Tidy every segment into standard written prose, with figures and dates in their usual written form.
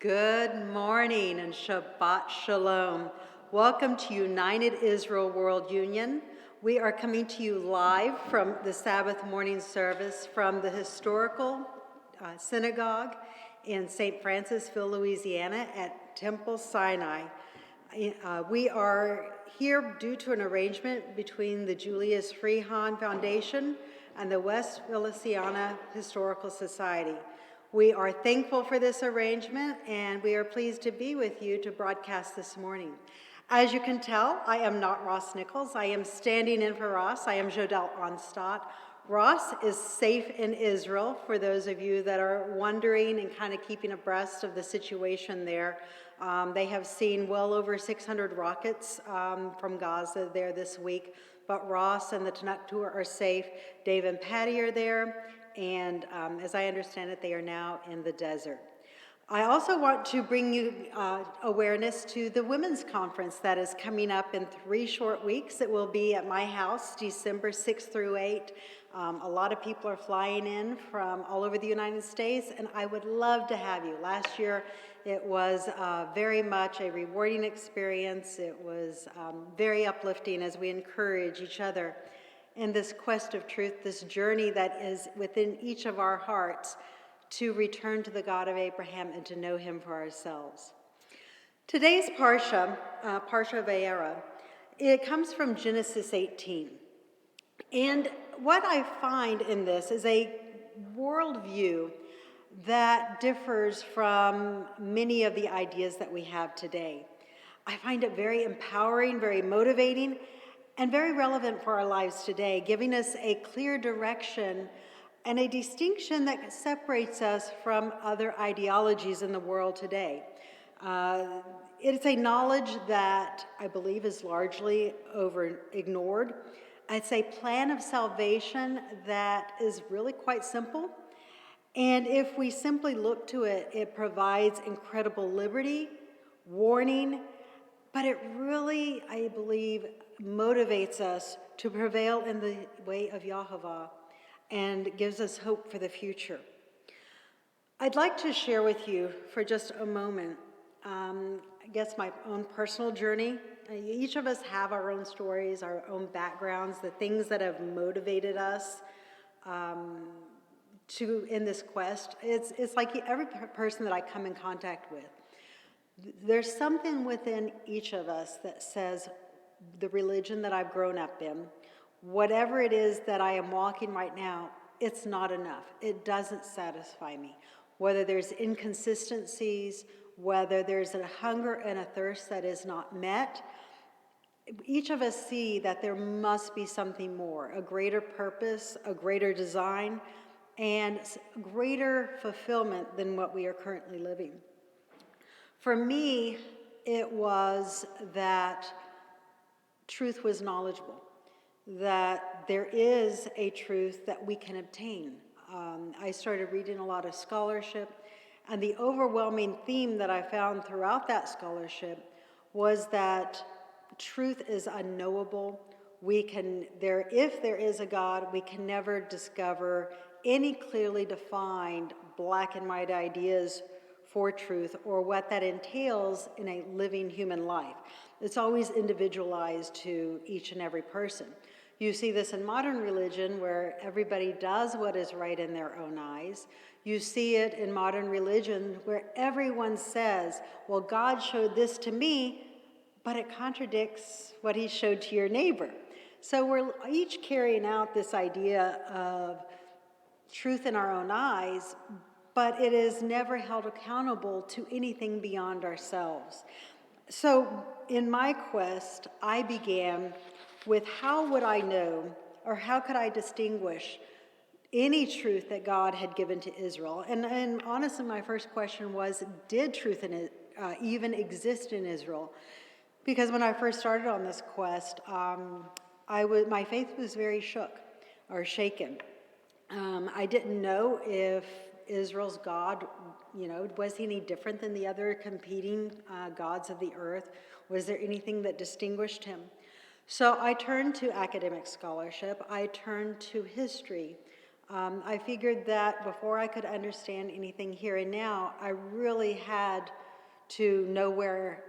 Good morning and Shabbat Shalom. Welcome to United Israel World Union. We are coming to you live from the Sabbath morning service from the historical Synagogue in St. Francisville, Louisiana at Temple Sinai. We are here due to an arrangement between the Julius Freehahn Foundation and the West Feliciana Historical Society. We are thankful for this arrangement, and we are pleased to be with you to broadcast this morning. As you can tell, I am not Ross Nichols. I am standing in for Ross. I am Jodell Onstott. Ross is safe in Israel, for those of you that are wondering and kind of keeping abreast of the situation there. They have seen well over 600 rockets from Gaza there this week, but Ross and the Tanakh Tour are safe. Dave and Patty are there. And as I understand it, they are now in the desert. I also want to bring you awareness to the Women's Conference that is coming up in 3 short weeks. It will be at my house, December 6th through 8th. A lot of people are flying in from all over the United States, and I would love to have you. Last year, it was very much a rewarding experience. It was very uplifting as we encourage each other in this quest of truth, this journey that is within each of our hearts to return to the God of Abraham and to know him for ourselves. Today's Parsha, Parsha Vayera, it comes from Genesis 18. And what I find in this is a worldview that differs from many of the ideas that we have today. I find it very empowering, very motivating, and very relevant for our lives today, giving us a clear direction and a distinction that separates us from other ideologies in the world today. It's a knowledge that I believe is largely ignored. It's a plan of salvation that is really quite simple. And if we simply look to it, it provides incredible liberty, warning, but it really, I believe, motivates us to prevail in the way of Yahovah and gives us hope for the future. I'd like to share with you for just a moment, I guess my own personal journey. Each of us have our own stories, our own backgrounds, the things that have motivated us in this quest. It's like every person that I come in contact with, there's something within each of us that says the religion that I've grown up in, whatever it is that I am walking right now, it's not enough. It doesn't satisfy me. Whether there's inconsistencies, whether there's a hunger and a thirst that is not met, each of us see that there must be something more, a greater purpose, a greater design, and greater fulfillment than what we are currently living. For me, it was that truth was knowledgeable, that there is a truth that we can obtain. I started reading a lot of scholarship, and the overwhelming theme that I found throughout that scholarship was that truth is unknowable. If there is a God, we can never discover any clearly defined black and white ideas for truth or what that entails in a living human life. It's always individualized to each and every person. You see this in modern religion where everybody does what is right in their own eyes. You see it in modern religion where everyone says, well, God showed this to me, but it contradicts what he showed to your neighbor. So we're each carrying out this idea of truth in our own eyes, but it is never held accountable to anything beyond ourselves. So in my quest, I began with how would I know, or how could I distinguish any truth that God had given to Israel? And honestly, my first question was, did truth even exist in Israel? Because when I first started on this quest, my faith was very shaken. I didn't know if Israel's God, was he any different than the other competing gods of the earth? Was there anything that distinguished him? So I turned to academic scholarship. I turned to history. I figured that before I could understand anything here and now, I really had to know where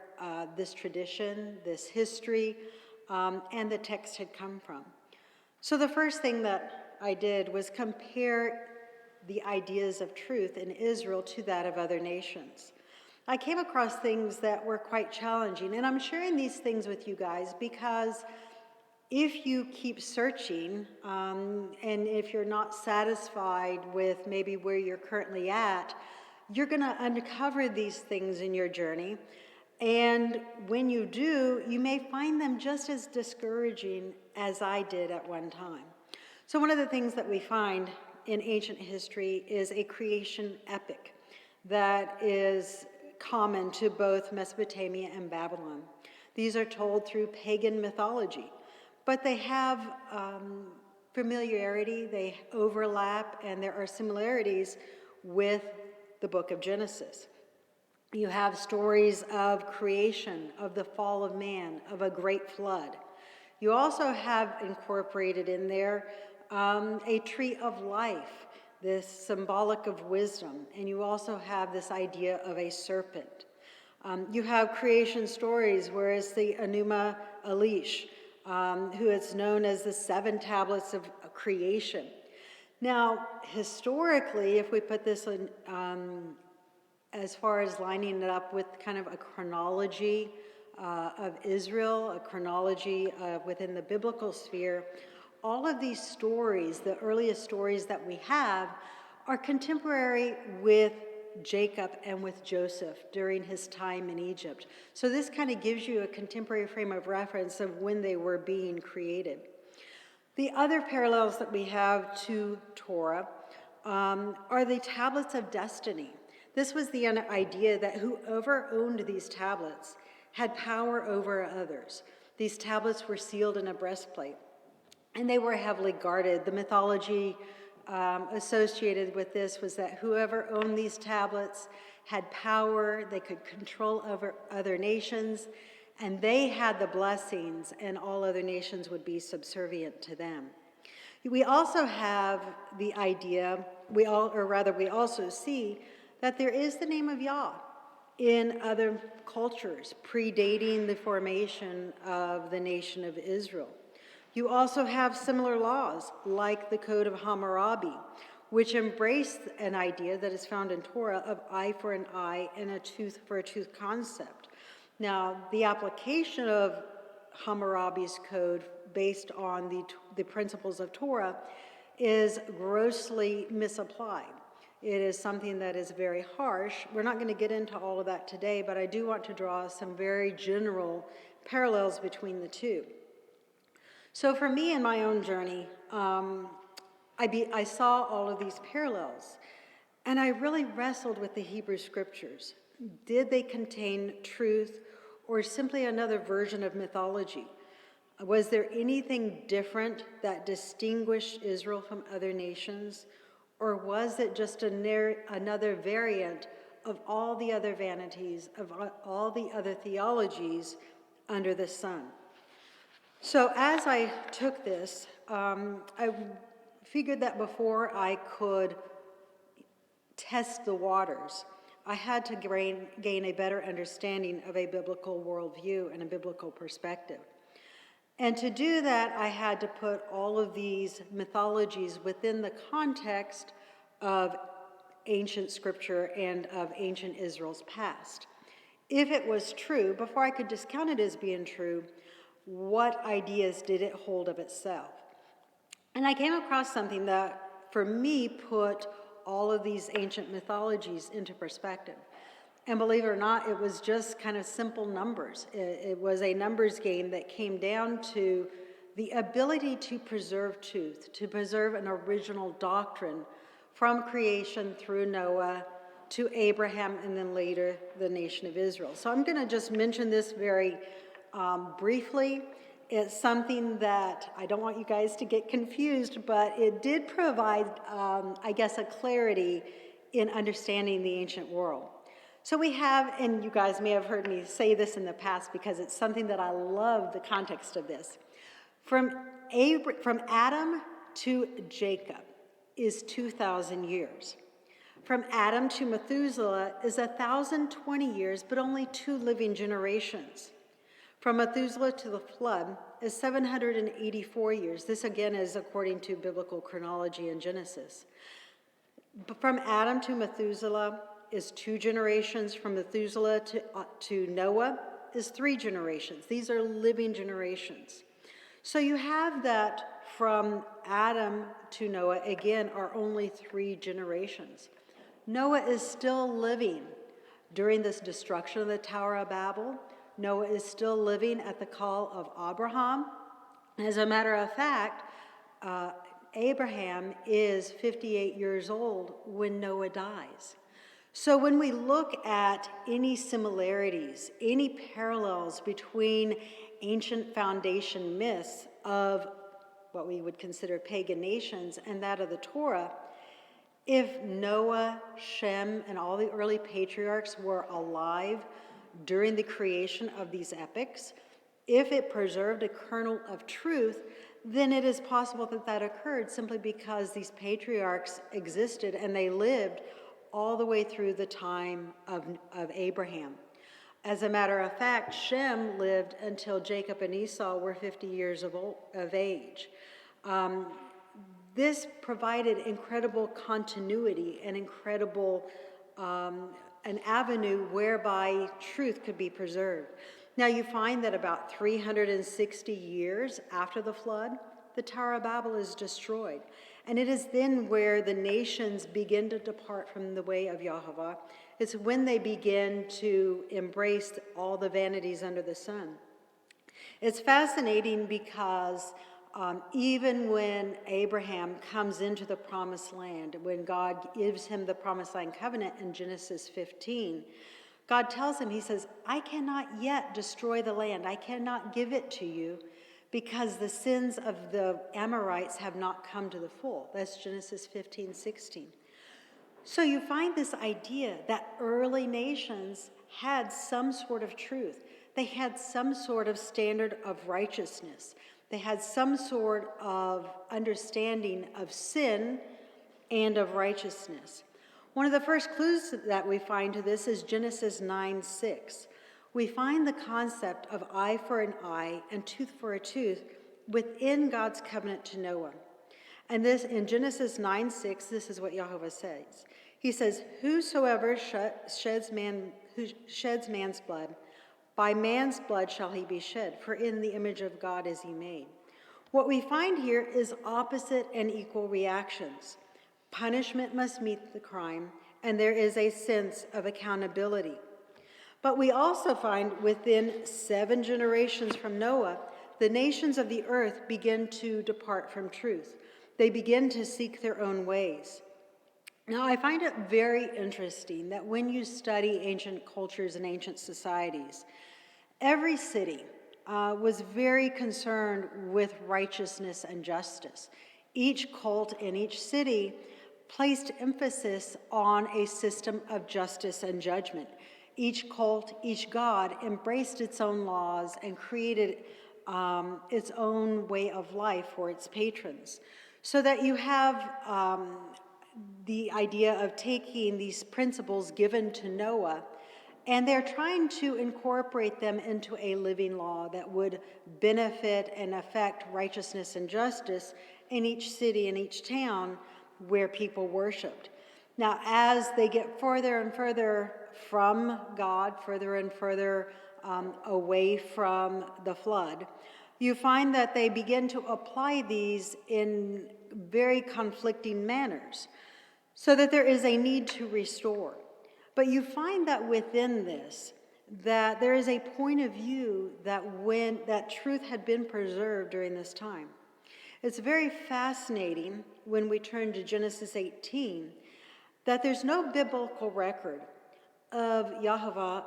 this tradition, this history, and the text had come from. So the first thing that I did was compare the ideas of truth in Israel to that of other nations. I came across things that were quite challenging, and I'm sharing these things with you guys because if you keep searching, and if you're not satisfied with maybe where you're currently at, you're going to uncover these things in your journey. And when you do, you may find them just as discouraging as I did at one time. So one of the things that we find in ancient history is a creation epic that is common to both Mesopotamia and Babylon. These are told through pagan mythology, but they have familiarity, they overlap, and there are similarities with the book of Genesis. You have stories of creation, of the fall of man, of a great flood. You also have incorporated in there a tree of life, this symbolic of wisdom, and you also have this idea of a serpent. You have creation stories where it's the Enuma Elish, who is known as the 7 tablets of creation. Now, historically, if we put this in, as far as lining it up with kind of a chronology of Israel, a chronology within the biblical sphere, all of these stories, the earliest stories that we have, are contemporary with Jacob and with Joseph during his time in Egypt. So this kind of gives you a contemporary frame of reference of when they were being created. The other parallels that we have to Torah are the tablets of destiny. This was the idea that whoever owned these tablets had power over others. These tablets were sealed in a breastplate, and they were heavily guarded. The mythology associated with this was that whoever owned these tablets had power, they could control over other nations, and they had the blessings, and all other nations would be subservient to them. We also have the idea, we also see that there is the name of Yah in other cultures predating the formation of the nation of Israel. You also have similar laws, like the Code of Hammurabi, which embrace an idea that is found in Torah of eye for an eye and a tooth for a tooth concept. Now, the application of Hammurabi's code based on the principles of Torah is grossly misapplied. It is something that is very harsh. We're not going to get into all of that today, but I do want to draw some very general parallels between the two. So for me in my own journey, I saw all of these parallels, and I really wrestled with the Hebrew scriptures. Did they contain truth or simply another version of mythology? Was there anything different that distinguished Israel from other nations? Or was it just another variant of all the other vanities, of all the other theologies under the sun? So as I took this, I figured that before I could test the waters, I had to gain a better understanding of a biblical worldview and a biblical perspective. And to do that, I had to put all of these mythologies within the context of ancient scripture and of ancient Israel's past. If it was true, before I could discount it as being true, what ideas did it hold of itself? And I came across something that, for me, put all of these ancient mythologies into perspective. And believe it or not, it was just kind of simple numbers. It was a numbers game that came down to the ability to preserve truth, to preserve an original doctrine from creation through Noah to Abraham and then later the nation of Israel. So I'm going to just mention this very briefly. It's something that I don't want you guys to get confused, but it did provide, I guess, a clarity in understanding the ancient world. So we have, and you guys may have heard me say this in the past because it's something that I love the context of this. From Adam to Jacob, is 2,000 years. From Adam to Methuselah is 1,020 years, but only 2 living generations. From Methuselah to the flood is 784 years. This again is according to biblical chronology in Genesis. From Adam to Methuselah is 2 generations. From Methuselah to Noah is 3 generations. These are living generations. So you have that from Adam to Noah, again, are only 3 generations. Noah is still living during this destruction of the Tower of Babel. Noah is still living at the call of Abraham. As a matter of fact, Abraham is 58 years old when Noah dies. So when we look at any similarities, any parallels between ancient foundation myths of what we would consider pagan nations and that of the Torah, if Noah, Shem, and all the early patriarchs were alive during the creation of these epics, if it preserved a kernel of truth, then it is possible that that occurred simply because these patriarchs existed and they lived all the way through the time of Abraham. As a matter of fact, Shem lived until Jacob and Esau were 50 years of age. This provided incredible continuity and incredible an avenue whereby truth could be preserved. Now you find that about 360 years after the flood, the Tower of Babel is destroyed. And it is then where the nations begin to depart from the way of Yahweh. It's when they begin to embrace all the vanities under the sun. It's fascinating because even when Abraham comes into the promised land, when God gives him the promised land covenant in Genesis 15, God tells him, he says, I cannot yet destroy the land. I cannot give it to you because the sins of the Amorites have not come to the full. That's Genesis 15:16. So you find this idea that early nations had some sort of truth. They had some sort of standard of righteousness. They had some sort of understanding of sin and of righteousness. One of the first clues that we find to this is Genesis 9:6. We find the concept of eye for an eye and tooth for a tooth within God's covenant to Noah. And this in Genesis 9:6, this is what Yahweh says. He says, whosoever sheds man's blood, by man's blood shall he be shed, for in the image of God is he made. What we find here is opposite and equal reactions. Punishment must meet the crime, and there is a sense of accountability. But we also find within 7 generations from Noah, the nations of the earth begin to depart from truth. They begin to seek their own ways. Now, I find it very interesting that when you study ancient cultures and ancient societies, every city was very concerned with righteousness and justice. Each cult in each city placed emphasis on a system of justice and judgment. Each cult, each god embraced its own laws and created its own way of life for its patrons. So that you have the idea of taking these principles given to Noah, and they're trying to incorporate them into a living law that would benefit and affect righteousness and justice in each city and each town where people worshiped. Now, as they get further and further from God, further and further away from the flood, you find that they begin to apply these in very conflicting manners, so that there is a need to restore. But you find that within this, that there is a point of view that when that truth had been preserved during this time. It's very fascinating when we turn to Genesis 18, that there's no biblical record of Yahweh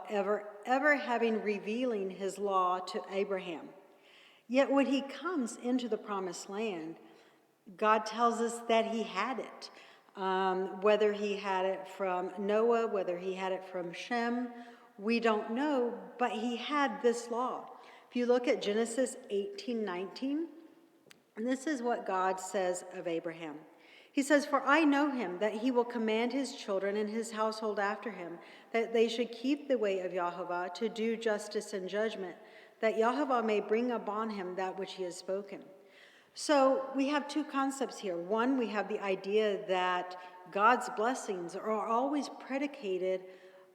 ever having revealing his law to Abraham. Yet when he comes into the promised land, God tells us that he had it. Whether he had it from Noah, whether he had it from Shem, we don't know, but he had this law. If you look at Genesis 18:19, and this is what God says of Abraham. He says, "For I know him, that he will command his children and his household after him, that they should keep the way of Yahovah to do justice and judgment, that Yahovah may bring upon him that which he has spoken." So we have two concepts here. One, we have the idea that God's blessings are always predicated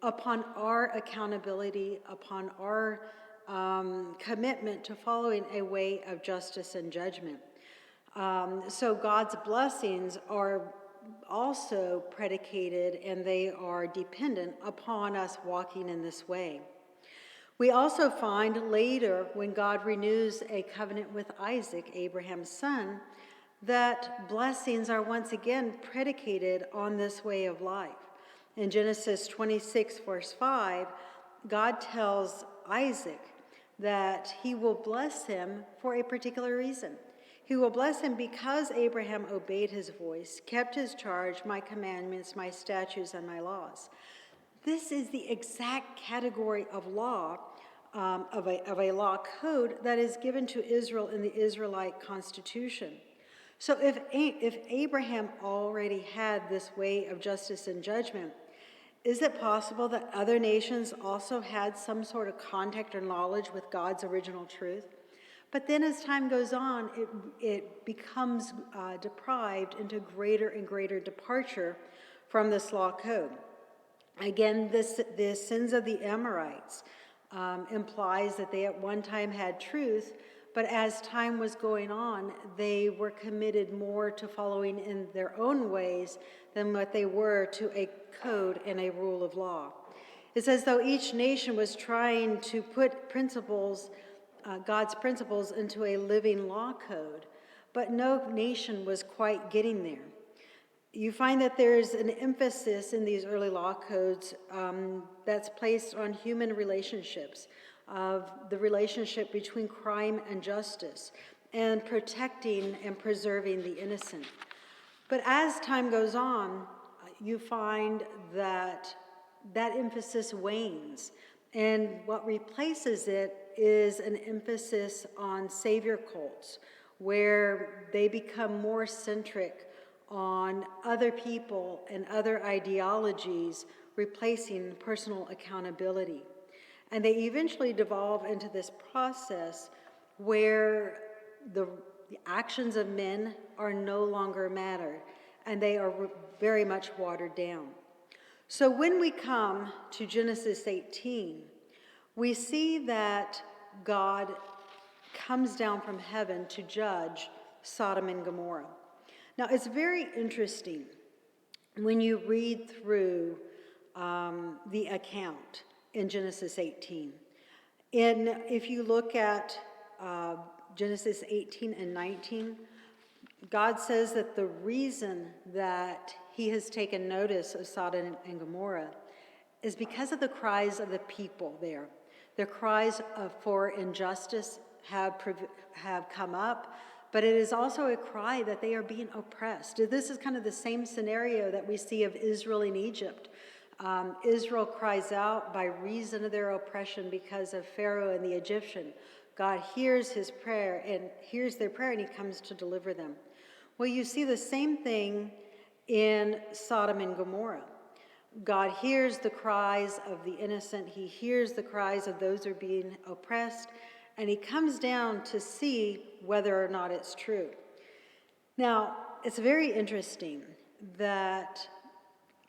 upon our accountability, upon our commitment to following a way of justice and judgment. So God's blessings are also predicated and they are dependent upon us walking in this way. We also find later, when God renews a covenant with Isaac, Abraham's son, that blessings are once again predicated on this way of life. In Genesis 26, verse 5, God tells Isaac that he will bless him for a particular reason. He will bless him because Abraham obeyed his voice, kept his charge, my commandments, my statutes, and my laws. This is the exact category of law, of a law code that is given to Israel in the Israelite constitution. So if Abraham already had this way of justice and judgment, is it possible that other nations also had some sort of contact or knowledge with God's original truth? But then as time goes on, it becomes deprived into greater and greater departure from this law code. Again, the sins of the Amorites implies that they at one time had truth, but as time was going on, they were committed more to following in their own ways than what they were to a code and a rule of law. It's as though each nation was trying to put principles, God's principles, into a living law code, but no nation was quite getting there. You find that there's an emphasis in these early law codes that's placed on human relationships, of the relationship between crime and justice, and protecting and preserving the innocent. But as time goes on, you find that that emphasis wanes, and what replaces it is an emphasis on savior cults, where they become more centric on other people and other ideologies, replacing personal accountability. And they eventually devolve into this process where the actions of men are no longer matter, and they are very much watered down. So when we come to Genesis 18, we see that God comes down from heaven to judge Sodom and Gomorrah. Now, it's very interesting when you read through the account in Genesis 18. If you look at Genesis 18 and 19, God says that the reason that he has taken notice of Sodom and Gomorrah is because of the cries of the people there. Their cries for injustice have come up, but it is also a cry that they are being oppressed. This is kind of the same scenario that we see of Israel in Egypt. Israel cries out by reason of their oppression because of Pharaoh and the Egyptian. God hears his prayer and hears their prayer, and he comes to deliver them. Well, you see the same thing in Sodom and Gomorrah. God hears the cries of the innocent. He hears the cries of those who are being oppressed, and he comes down to see whether or not it's true. Now, it's very interesting that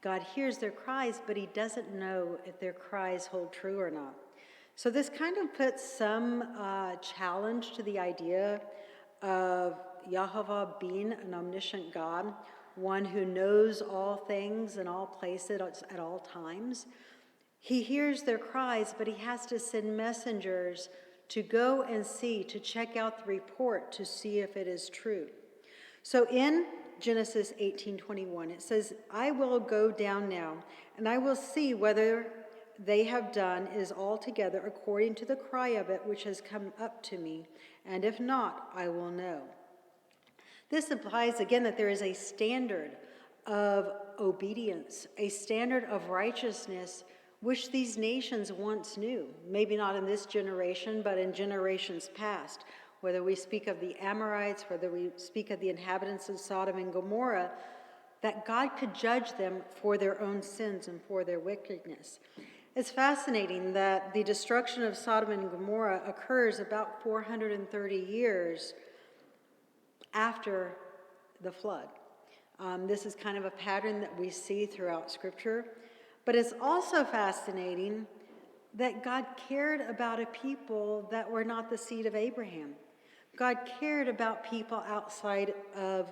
God hears their cries, but he doesn't know if their cries hold true or not. So this kind of puts some challenge to the idea of Yahovah being an omniscient God, one who knows all things in all places at all times. He hears their cries, but he has to send messengers to go and see, to check out the report to see if it is true. So in Genesis 18:21, it says, I will go down now, and I will see whether they have done is altogether according to the cry of it which has come up to me, and if not, I will know. This implies again that there is a standard of obedience, a standard of righteousness, which these nations once knew. Maybe not in this generation, but in generations past. Whether we speak of the Amorites, whether we speak of the inhabitants of Sodom and Gomorrah, that God could judge them for their own sins and for their wickedness. It's fascinating that the destruction of Sodom and Gomorrah occurs about 430 years after the flood. This is kind of a pattern that we see throughout Scripture. But it's also fascinating that God cared about a people that were not the seed of Abraham. God cared about people outside of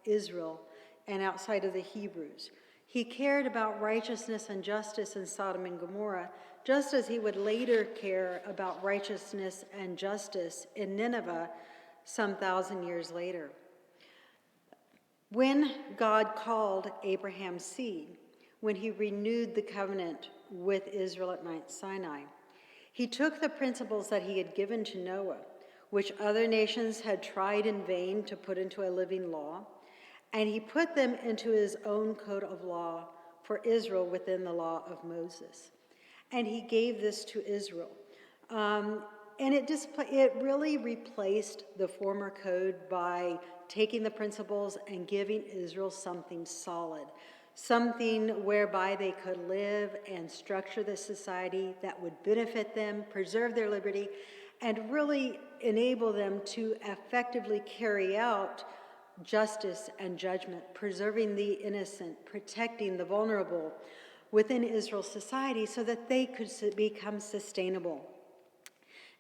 Israel and outside of the Hebrews. He cared about righteousness and justice in Sodom and Gomorrah, just as he would later care about righteousness and justice in Nineveh some 1,000 years later. When God called Abraham's seed, when he renewed the covenant with Israel at Mount Sinai, he took the principles that he had given to Noah, which other nations had tried in vain to put into a living law, and he put them into his own code of law for Israel within the law of Moses. And he gave this to Israel. And it really replaced the former code by taking the principles and giving Israel something solid, something whereby they could live and structure the society that would benefit them, preserve their liberty, and really enable them to effectively carry out justice and judgment, preserving the innocent, protecting the vulnerable within Israel's society so that they could become sustainable.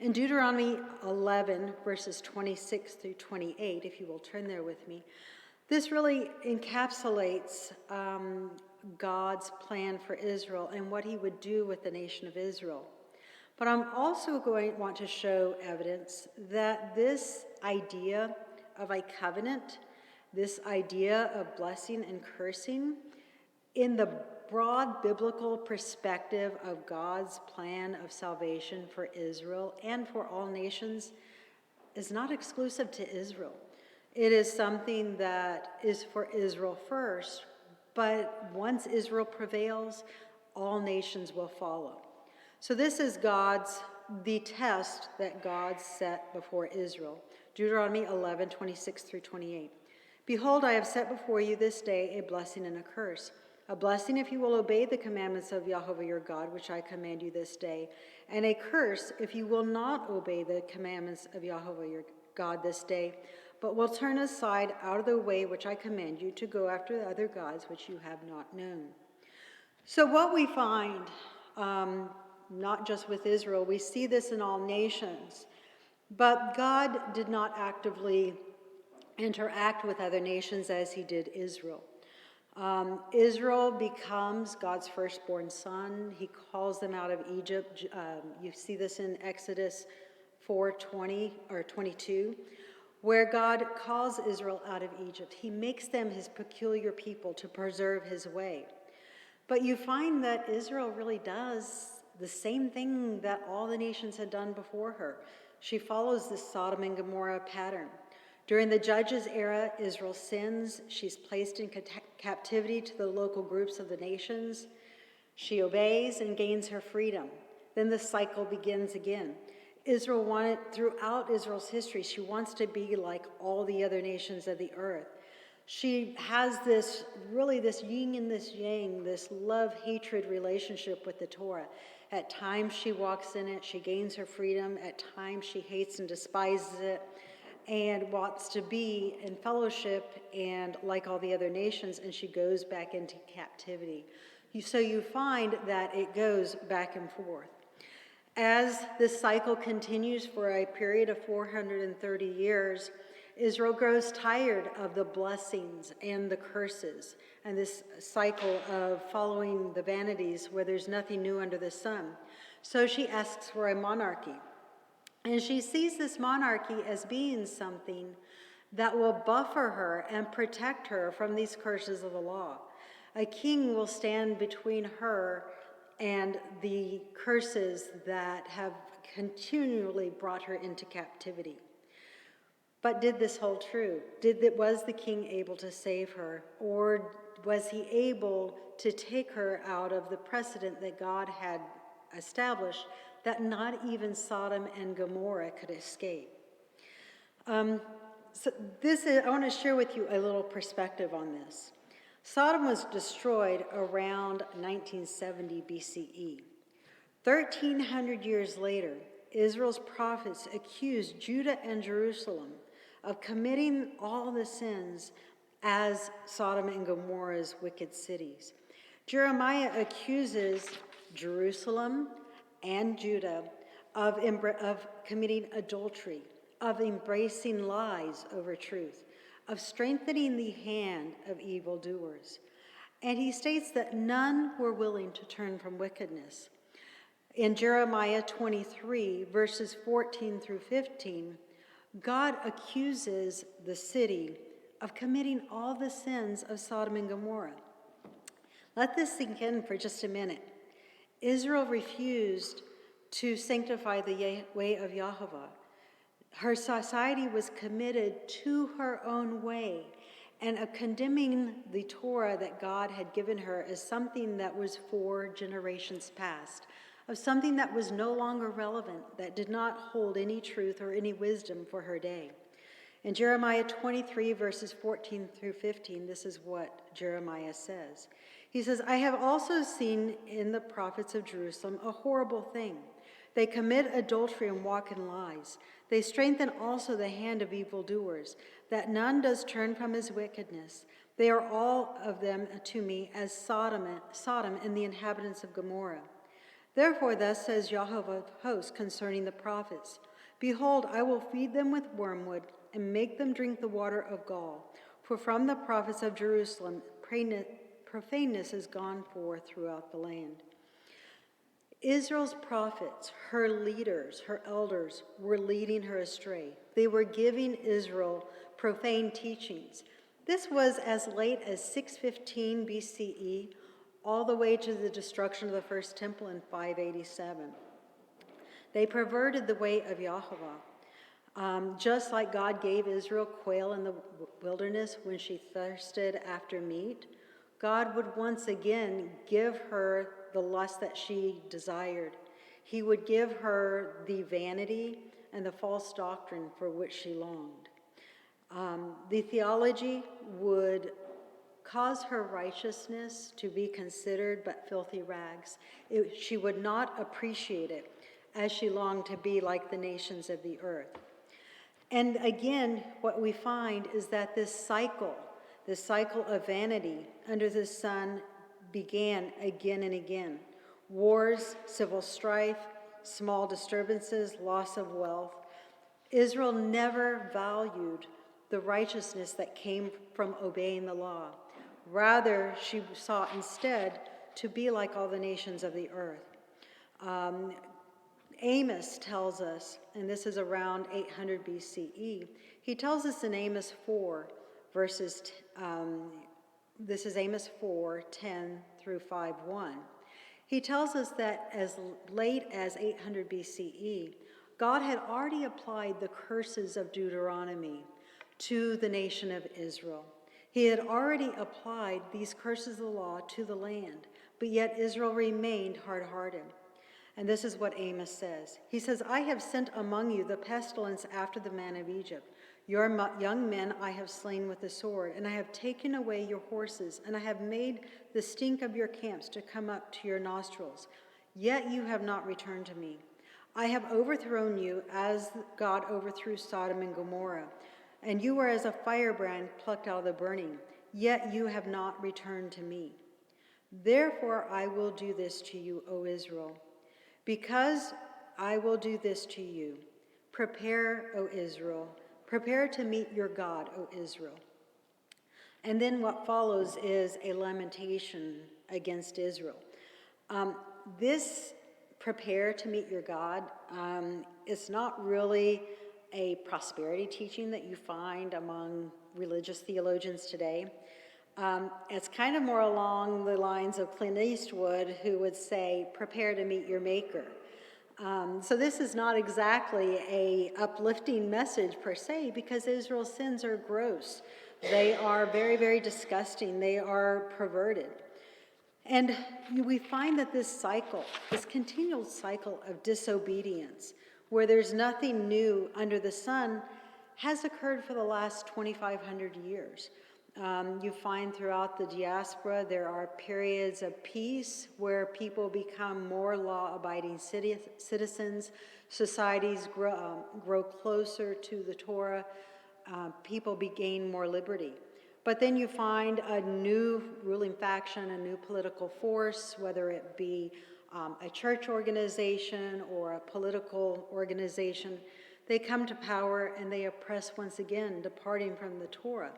In Deuteronomy 11, verses 26 through 28, if you will turn there with me, this really encapsulates God's plan for Israel and what he would do with the nation of Israel. But I'm also want to show evidence that this idea of a covenant, this idea of blessing and cursing, in the broad biblical perspective of God's plan of salvation for Israel and for all nations, is not exclusive to Israel. It is something that is for Israel first, but once Israel prevails, all nations will follow. So this is the test that God set before Israel. Deuteronomy 11, 26 through 28. Behold, I have set before you this day a blessing and a curse. A blessing if you will obey the commandments of Yahweh your God, which I command you this day, and a curse if you will not obey the commandments of Yahweh your God this day, but will turn aside out of the way which I command you to go after the other gods which you have not known. So what we find, not just with Israel, we see this in all nations, but God did not actively interact with other nations as he did Israel. Israel becomes God's firstborn son. He calls them out of Egypt. You see this in Exodus 4:20 or 22, where God calls Israel out of Egypt. He makes them his peculiar people to preserve his way. But you find that Israel really does the same thing that all the nations had done before her. She follows this Sodom and Gomorrah pattern. During the Judges era, Israel sins. She's placed in captivity to the local groups of the nations. She obeys and gains her freedom. Then the cycle begins again. Israel wanted, throughout Israel's history, she wants to be like all the other nations of the earth. She has this yin and this yang, this love-hatred relationship with the Torah. At times she walks in it, she gains her freedom. At times she hates and despises it and wants to be in fellowship and like all the other nations, and she goes back into captivity. So you find that it goes back and forth. As this cycle continues for a period of 430 years, Israel grows tired of the blessings and the curses and this cycle of following the vanities where there's nothing new under the sun. So she asks for a monarchy. And she sees this monarchy as being something that will buffer her and protect her from these curses of the law. A king will stand between her and the curses that have continually brought her into captivity. But did this hold true? Was the king able to save her? Or was he able to take her out of the precedent that God had established that not even Sodom and Gomorrah could escape? I want to share with you a little perspective on this. Sodom was destroyed around 1970 BCE. 1,300 years later, Israel's prophets accused Judah and Jerusalem of committing all the sins as Sodom and Gomorrah's wicked cities. Jeremiah accuses Jerusalem and Judah of committing adultery, of embracing lies over truth, of strengthening the hand of evildoers. And he states that none were willing to turn from wickedness. In Jeremiah 23, verses 14 through 15, God accuses the city of committing all the sins of Sodom and Gomorrah. Let this sink in for just a minute. Israel refused to sanctify the way of Yahweh. Her society was committed to her own way and of condemning the Torah that God had given her as something that was for generations past, of something that was no longer relevant, that did not hold any truth or any wisdom for her day. In Jeremiah 23, verses 14 through 15, this is what Jeremiah says. He says, I have also seen in the prophets of Jerusalem a horrible thing. They commit adultery and walk in lies. They strengthen also the hand of evildoers, that none does turn from his wickedness. They are all of them to me as Sodom and the inhabitants of Gomorrah. Therefore thus says Yahweh of hosts concerning the prophets, Behold, I will feed them with wormwood and make them drink the water of gall. For from the prophets of Jerusalem profaneness is gone forth throughout the land. Israel's prophets, her leaders, her elders, were leading her astray. They were giving Israel profane teachings. This was as late as 615 BCE, all the way to the destruction of the first temple in 587. They perverted the way of Yahweh. Just like God gave Israel quail in the wilderness when she thirsted after meat, God would once again give her the lust that she desired. He would give her the vanity and the false doctrine for which she longed. The theology would cause her righteousness to be considered but filthy rags. She would not appreciate it as she longed to be like the nations of the earth. And again, what we find is that this cycle of vanity under the sun began again and again. Wars, civil strife, small disturbances, loss of wealth. Israel never valued the righteousness that came from obeying the law. Rather, she sought instead to be like all the nations of the earth. Amos tells us, and this is around 800 BCE, he tells us in Amos 4, verses, this is Amos 4, 10 through 5:1. He tells us that as late as 800 BCE, God had already applied the curses of Deuteronomy to the nation of Israel. He had already applied these curses of the law to the land, but yet Israel remained hard-hearted. And this is what Amos says. He says, I have sent among you the pestilence after the man of Egypt. Your young men I have slain with the sword, and I have taken away your horses, and I have made the stink of your camps to come up to your nostrils. Yet you have not returned to me. I have overthrown you as God overthrew Sodom and Gomorrah, and you were as a firebrand plucked out of the burning. Yet you have not returned to me. Therefore I will do this to you, O Israel. Because I will do this to you, prepare, O Israel, prepare to meet your God, O Israel. And then what follows is a lamentation against Israel. This prepare to meet your God is not really a prosperity teaching that you find among religious theologians today. It's kind of more along the lines of Clint Eastwood, who would say, prepare to meet your maker. So this is not exactly a uplifting message per se, because Israel's sins are gross. They are very, very disgusting. They are perverted. And we find that this cycle, this continual cycle of disobedience, where there's nothing new under the sun, has occurred for the last 2,500 years. You find throughout the diaspora there are periods of peace where people become more law-abiding citizens, societies grow closer to the Torah, people gain more liberty. But then you find a new ruling faction, a new political force, whether it be a church organization or a political organization. They come to power and they oppress once again, departing from the Torah.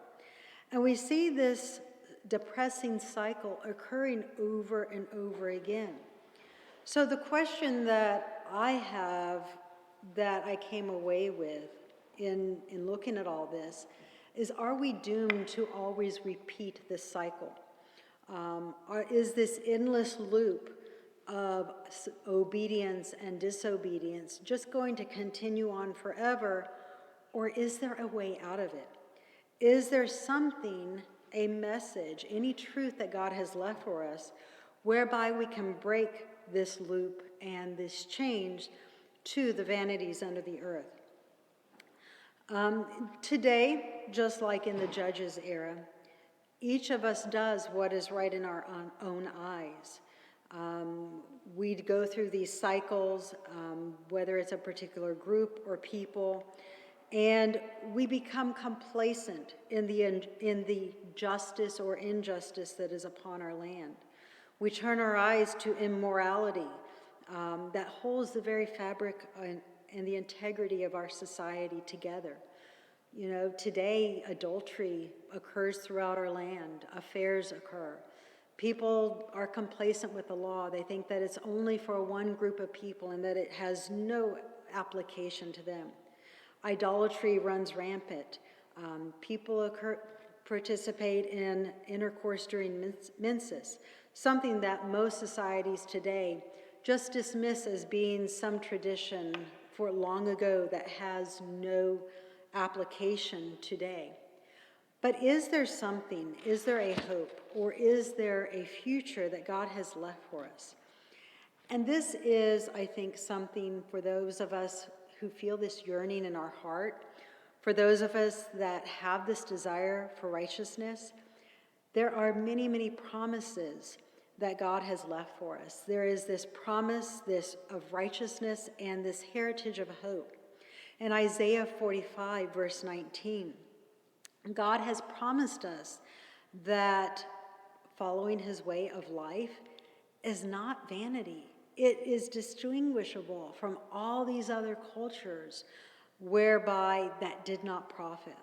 And we see this depressing cycle occurring over and over again. So the question that I have, that I came away with in looking at all this, is, are we doomed to always repeat this cycle? Is this endless loop of obedience and disobedience just going to continue on forever, or is there a way out of it? Is there something, a message, any truth that God has left for us whereby we can break this loop and this change to the vanities under the earth? Today, just like in the Judges era, each of us does what is right in our own eyes. We go through these cycles, whether it's a particular group or people, and we become complacent in the justice or injustice that is upon our land. We turn our eyes to immorality that holds the very fabric and the integrity of our society together. You know, today adultery occurs throughout our land, affairs occur. People are complacent with the law. They think that it's only for one group of people and that it has no application to them. Idolatry runs rampant. People participate in intercourse during menses, something that most societies today just dismiss as being some tradition for long ago that has no application today. But is there something, is there a hope, or is there a future that God has left for us? And this is, I think, something for those of us who feel this yearning in our heart, for those of us that have this desire for righteousness. There are many, many promises that God has left for us. There is this promise, this of righteousness, and this heritage of hope. In Isaiah 45, verse 19, God has promised us that following his way of life is not vanity. It is distinguishable from all these other cultures whereby that did not profit.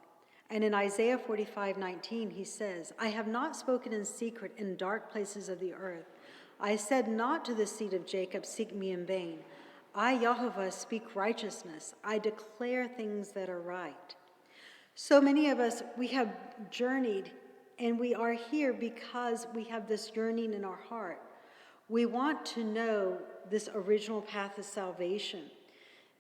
And in Isaiah 45:19, he says, I have not spoken in secret in dark places of the earth. I said not to the seed of Jacob, seek me in vain. I, Yahovah, speak righteousness. I declare things that are right. So many of us, we have journeyed, and we are here because we have this yearning in our heart. We want to know this original path of salvation,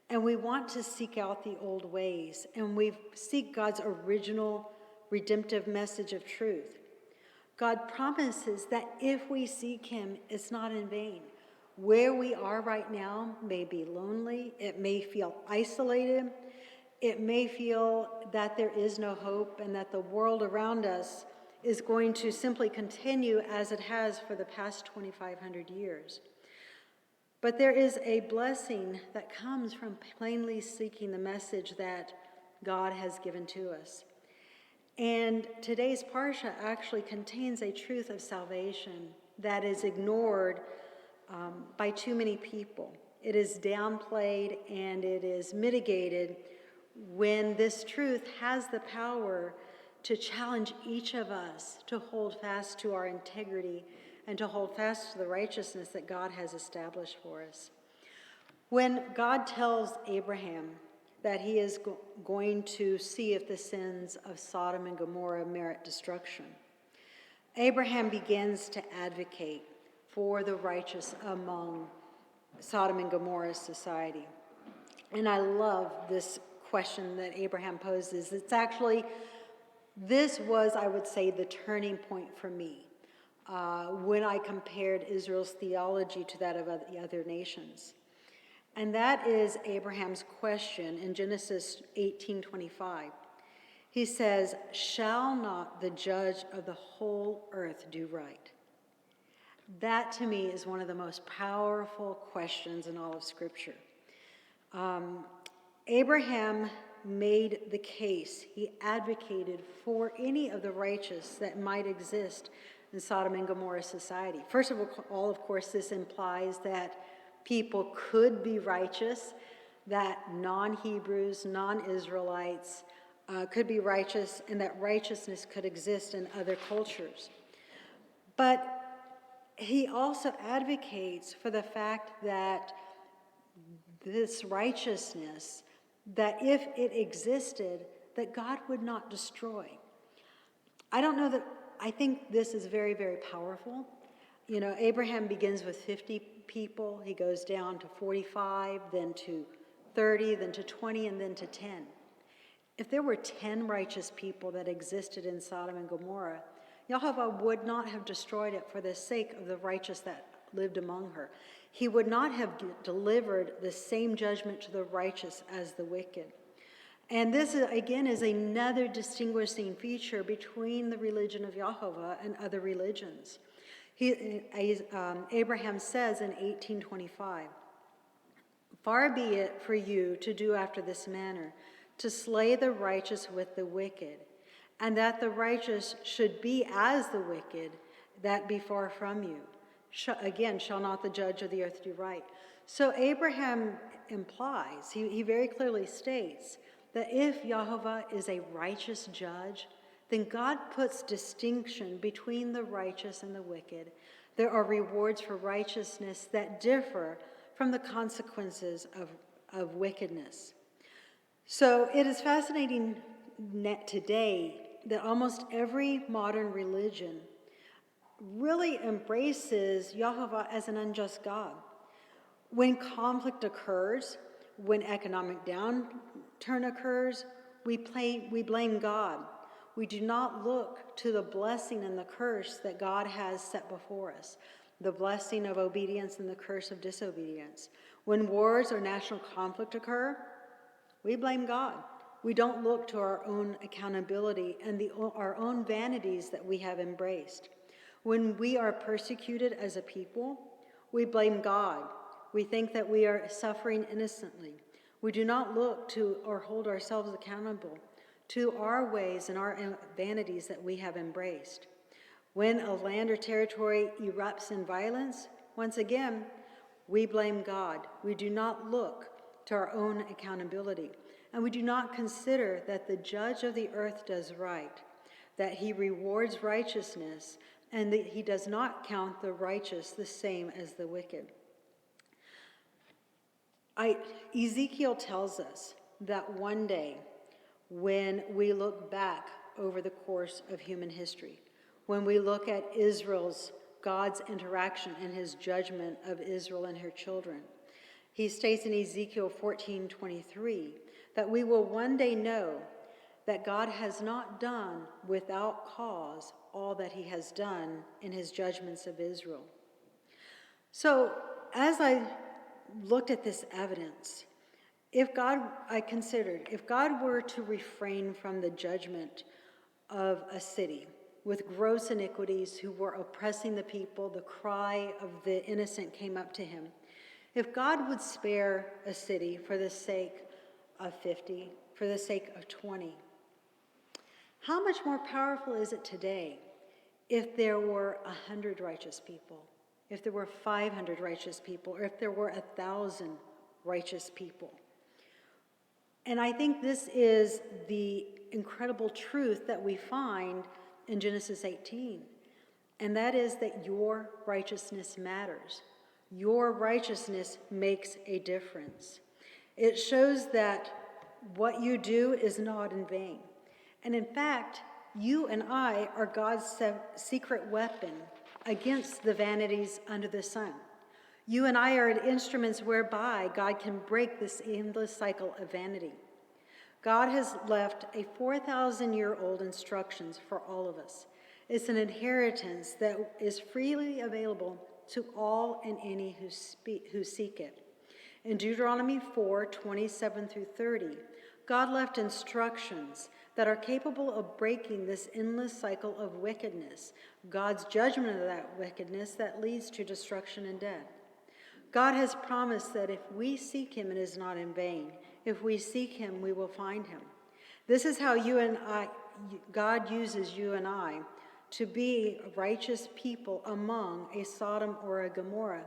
and we want to seek out the old ways, and we seek God's original redemptive message of truth. God promises that if we seek him, it's not in vain. Where we are right now may be lonely. It may feel isolated. It may feel that there is no hope and that the world around us is going to simply continue as it has for the past 2,500 years. But there is a blessing that comes from plainly seeking the message that God has given to us. And today's Parsha actually contains a truth of salvation that is ignored by too many people. It is downplayed and it is mitigated when this truth has the power to challenge each of us to hold fast to our integrity and to hold fast to the righteousness that God has established for us. When God tells Abraham that he is going to see if the sins of Sodom and Gomorrah merit destruction, Abraham begins to advocate for the righteous among Sodom and Gomorrah's society. And I love this question that Abraham poses. This was, I would say, the turning point for me when I compared Israel's theology to that of the other nations. And that is Abraham's question in Genesis 18:25. He says, "Shall not the judge of the whole earth do right?" That, to me, is one of the most powerful questions in all of Scripture. Abraham made the case. He advocated for any of the righteous that might exist in Sodom and Gomorrah society. First of all, of course, this implies that people could be righteous, that non-Hebrews, non-Israelites could be righteous, and that righteousness could exist in other cultures. But he also advocates for the fact that this righteousness, that if it existed, that God would not destroy. I think this is very, very powerful. You know, Abraham begins with 50 people. He goes down to 45, then to 30, then to 20, and then to 10. If there were 10 righteous people that existed in Sodom and Gomorrah, Yahweh would not have destroyed it for the sake of the righteous that lived among her. He would not have delivered the same judgment to the righteous as the wicked. And this, again, is another distinguishing feature between the religion of Yahweh and other religions. Abraham says in 1825, "Far be it for you to do after this manner, to slay the righteous with the wicked, and that the righteous should be as the wicked, that be far from you. Again, shall not the judge of the earth do right?" So Abraham implies, he very clearly states, that if Yahweh is a righteous judge, then God puts distinction between the righteous and the wicked. There are rewards for righteousness that differ from the consequences of wickedness. So it is fascinating today that almost every modern religion really embraces Yahweh as an unjust God. When conflict occurs, when economic downturn occurs, we blame God. We do not look to the blessing and the curse that God has set before us, the blessing of obedience and the curse of disobedience. When wars or national conflict occur, we blame God. We don't look to our own accountability and our own vanities that we have embraced. When we are persecuted as a people, we blame God. We think that we are suffering innocently. We do not look to or hold ourselves accountable to our ways and our vanities that we have embraced. When a land or territory erupts in violence, once again, we blame God. We do not look to our own accountability, and we do not consider that the judge of the earth does right, that he rewards righteousness, and that he does not count the righteous the same as the wicked. Ezekiel tells us that one day, when we look back over the course of human history, when we look at God's interaction and his judgment of Israel and her children, he states in Ezekiel 14:23 that we will one day know that God has not done without cause all that he has done in his judgments of Israel. So as I looked at this evidence, if God were to refrain from the judgment of a city with gross iniquities who were oppressing the people, the cry of the innocent came up to him. If God would spare a city for the sake of 50, for the sake of 20, how much more powerful is it today if there were 100 righteous people, if there were 500 righteous people, or if there were 1,000 righteous people? And I think this is the incredible truth that we find in Genesis 18, and that is that your righteousness matters. Your righteousness makes a difference. It shows that what you do is not in vain. And in fact, you and I are God's secret weapon against the vanities under the sun. You and I are instruments whereby God can break this endless cycle of vanity. God has left a 4,000-year-old instructions for all of us. It's an inheritance that is freely available to all and any who seek it. In Deuteronomy 4:27 through 30, God left instructions that are capable of breaking this endless cycle of wickedness, God's judgment of that wickedness that leads to destruction and death. God has promised that if we seek him, it is not in vain. If we seek him, we will find him. This is how God uses you and I to be righteous people among a Sodom or a Gomorrah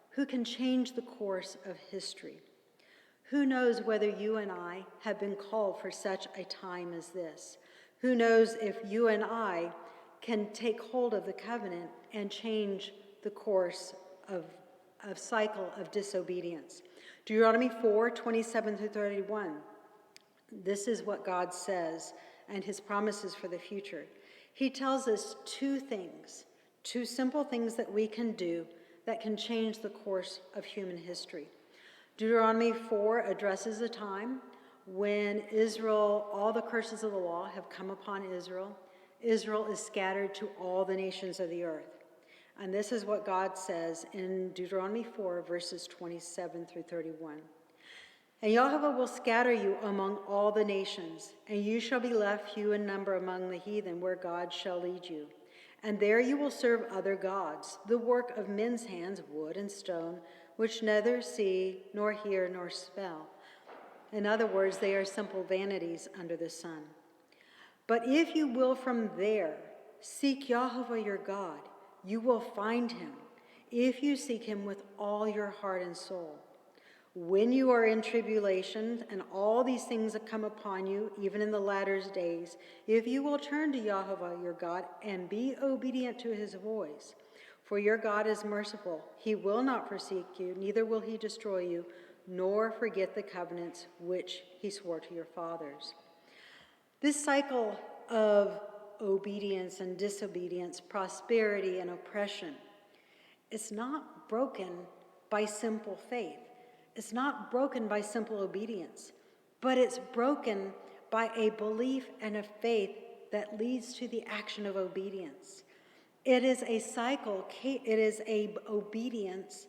who can change the course of history. Who knows whether you and I have been called for such a time as this? Who knows if you and I can take hold of the covenant and change the course of cycle of disobedience? Deuteronomy 4:27-31. This is what God says and his promises for the future. He tells us two simple things that we can do that can change the course of human history. Deuteronomy 4 addresses a time when Israel, all the curses of the law have come upon Israel. Israel is scattered to all the nations of the earth. And this is what God says in Deuteronomy 4, verses 27-31. And Yahweh will scatter you among all the nations, and you shall be left few in number among the heathen, where God shall lead you. And there you will serve other gods, the work of men's hands, wood and stone, which neither see, nor hear, nor smell. In other words, they are simple vanities under the sun. But if you will from there seek Yahweh your God, you will find him, if you seek him with all your heart and soul. When you are in tribulation and all these things that come upon you, even in the latter days, if you will turn to Yahweh your God and be obedient to his voice, for your God is merciful, he will not forsake you, neither will he destroy you, nor forget the covenants which he swore to your fathers. This cycle of obedience and disobedience, prosperity and oppression, is not broken by simple faith. It's not broken by simple obedience, but it's broken by a belief and a faith that leads to the action of obedience. It is a cycle, it is a obedience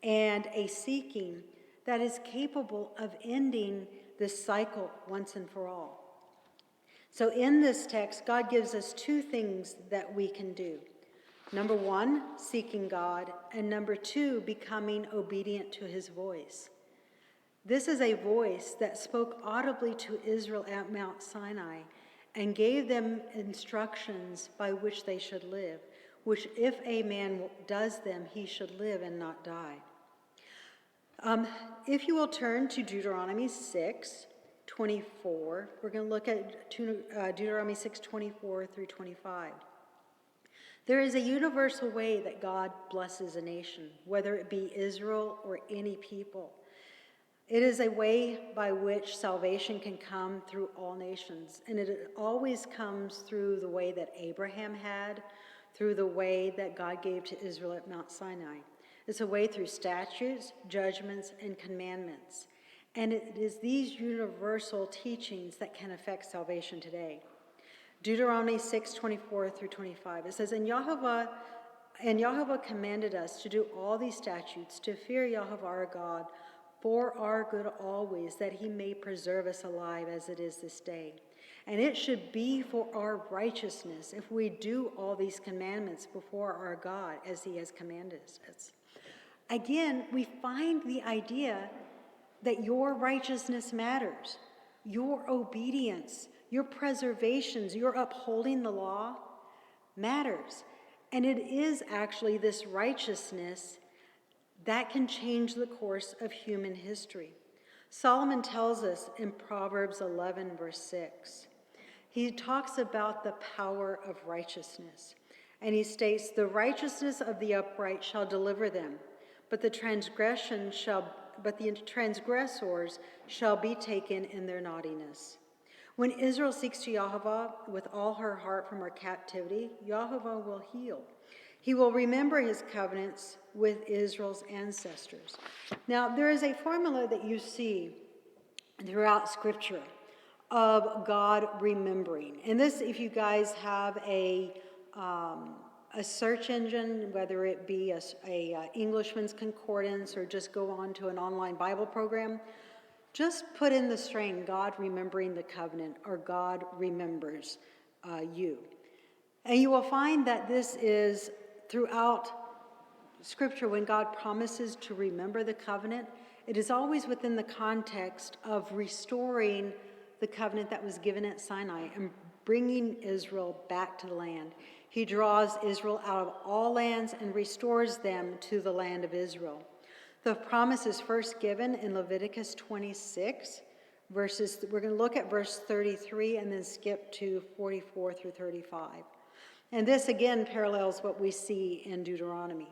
and a seeking that is capable of ending this cycle once and for all. So in this text, God gives us two things that we can do. Number one, seeking God, and number two, becoming obedient to his voice. This is a voice that spoke audibly to Israel at Mount Sinai and gave them instructions by which they should live, which if a man does them, he should live and not die. If you will turn to Deuteronomy 6:24, we're going to look at Deuteronomy 6:24-25. There is a universal way that God blesses a nation, whether it be Israel or any people. It is a way by which salvation can come through all nations, and it always comes through the way that Abraham had, through the way that God gave to Israel at Mount Sinai. It's a way through statutes, judgments, and commandments. And it is these universal teachings that can affect salvation today. Deuteronomy 6:24-25, it says, And Yahweh commanded us to do all these statutes, to fear Yahweh our God, for our good always, that he may preserve us alive as it is this day. And it should be for our righteousness if we do all these commandments before our God as he has commanded us. Again, we find the idea that your righteousness matters, your obedience, your preservations, your upholding the law matters. And it is actually this righteousness that can change the course of human history. Solomon tells us in Proverbs 11, verse 6, he talks about the power of righteousness. And he states, The righteousness of the upright shall deliver them, but the transgressors shall be taken in their naughtiness. When Israel seeks to Yahweh with all her heart from her captivity, Yahweh will heal. He will remember his covenants with Israel's ancestors. Now, there is a formula that you see throughout Scripture of God remembering. And this, if you guys have a search engine, whether it be a Englishman's Concordance or just go on to an online Bible program, Just put in the string, God remembering the covenant, or God remembers you. And you will find that this is throughout Scripture, when God promises to remember the covenant, it is always within the context of restoring the covenant that was given at Sinai and bringing Israel back to the land. He draws Israel out of all lands and restores them to the land of Israel. The promise is first given in Leviticus 26, we're going to look at verse 33 and then skip to 44 through 35. And this again parallels what we see in Deuteronomy.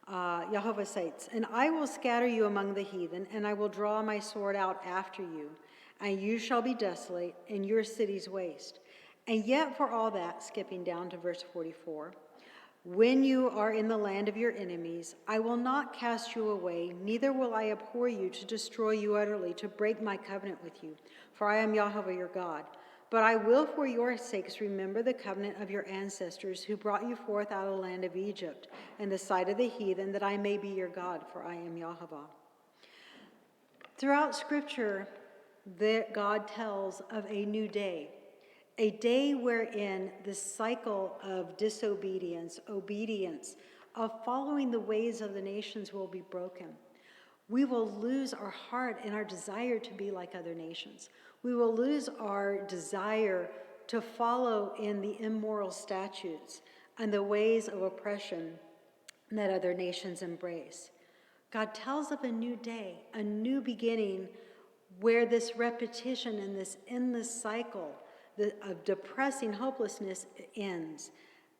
Jehovah says, "And I will scatter you among the heathen, and I will draw my sword out after you, and you shall be desolate, and your cities waste. And yet for all that," skipping down to verse 44, "when you are in the land of your enemies, I will not cast you away, neither will I abhor you to destroy you utterly, to break my covenant with you. For I am Jehovah your God. But I will for your sakes remember the covenant of your ancestors who brought you forth out of the land of Egypt and the sight of the heathen, that I may be your God, for I am Jehovah." Throughout Scripture, God tells of a new day, a day wherein the cycle of disobedience, obedience, of following the ways of the nations will be broken. We will lose our heart and our desire to be like other nations. We will lose our desire to follow in the immoral statutes and the ways of oppression that other nations embrace. God tells of a new day, a new beginning, where this repetition and this endless cycle of depressing hopelessness ends,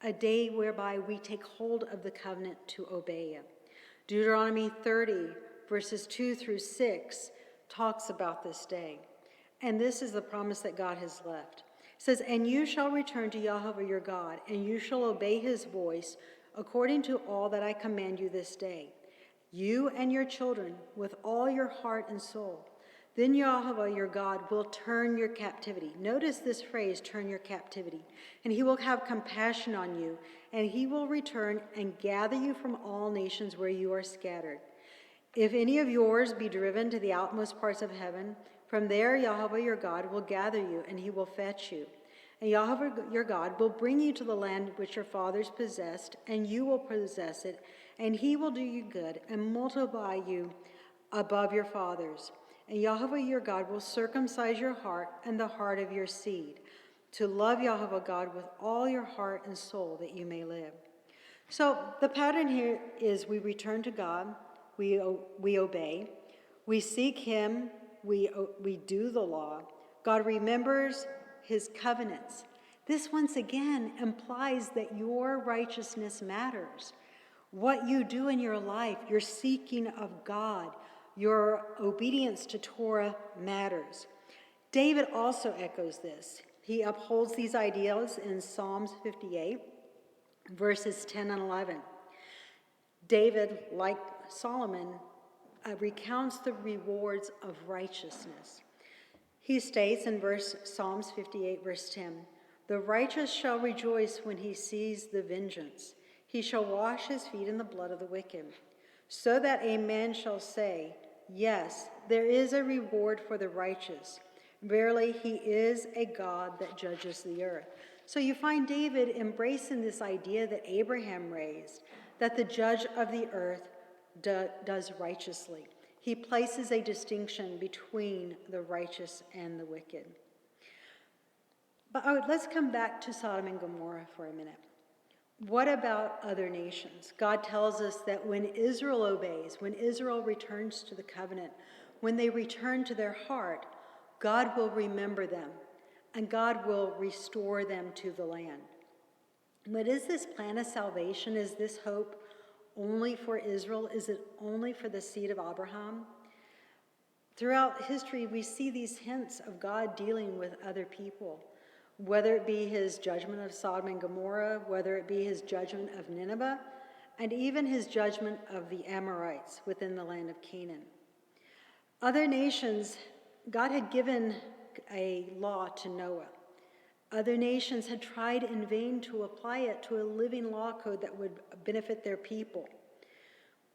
a day whereby we take hold of the covenant to obey it. Deuteronomy 30, verses 2 through 6, talks about this day. And this is the promise that God has left. It says, "And you shall return to Jehovah your God, and you shall obey his voice according to all that I command you this day, you and your children with all your heart and soul. Then Jehovah your God will turn your captivity." Notice this phrase, "turn your captivity." "And he will have compassion on you, and he will return and gather you from all nations where you are scattered. If any of yours be driven to the outmost parts of heaven, from there Jehovah your God will gather you, and he will fetch you. And Jehovah your God will bring you to the land which your fathers possessed, and you will possess it, and he will do you good and multiply you above your fathers. And Jehovah your God will circumcise your heart and the heart of your seed, to love Jehovah God with all your heart and soul, that you may live." So the pattern here is we return to God, we obey, we seek him, we do the law. God remembers his covenants. This once again implies that your righteousness matters. What you do in your life, your seeking of God, your obedience to Torah matters. David also echoes this. He upholds these ideals in Psalms 58, verses 10 and 11. David, like Solomon, recounts the rewards of righteousness. He states in Psalms 58, verse 10, "The righteous shall rejoice when he sees the vengeance. He shall wash his feet in the blood of the wicked, so that a man shall say, yes, there is a reward for the righteous. Verily, he is a God that judges the earth." So you find David embracing this idea that Abraham raised, that the judge of the earth does righteously. He places a distinction between the righteous and the wicked. But let's come back to Sodom and Gomorrah for a minute. What about other nations? God tells us that when Israel obeys, when Israel returns to the covenant, when they return to their heart, God will remember them, and God will restore them to the land. But is this plan of salvation, is this hope only for Israel? Is it only for the seed of Abraham? Throughout history, we see these hints of God dealing with other people, whether it be his judgment of Sodom and Gomorrah, whether it be his judgment of Nineveh, and even his judgment of the Amorites within the land of Canaan. Other nations, God had given a law to Noah. Other nations had tried in vain to apply it to a living law code that would benefit their people.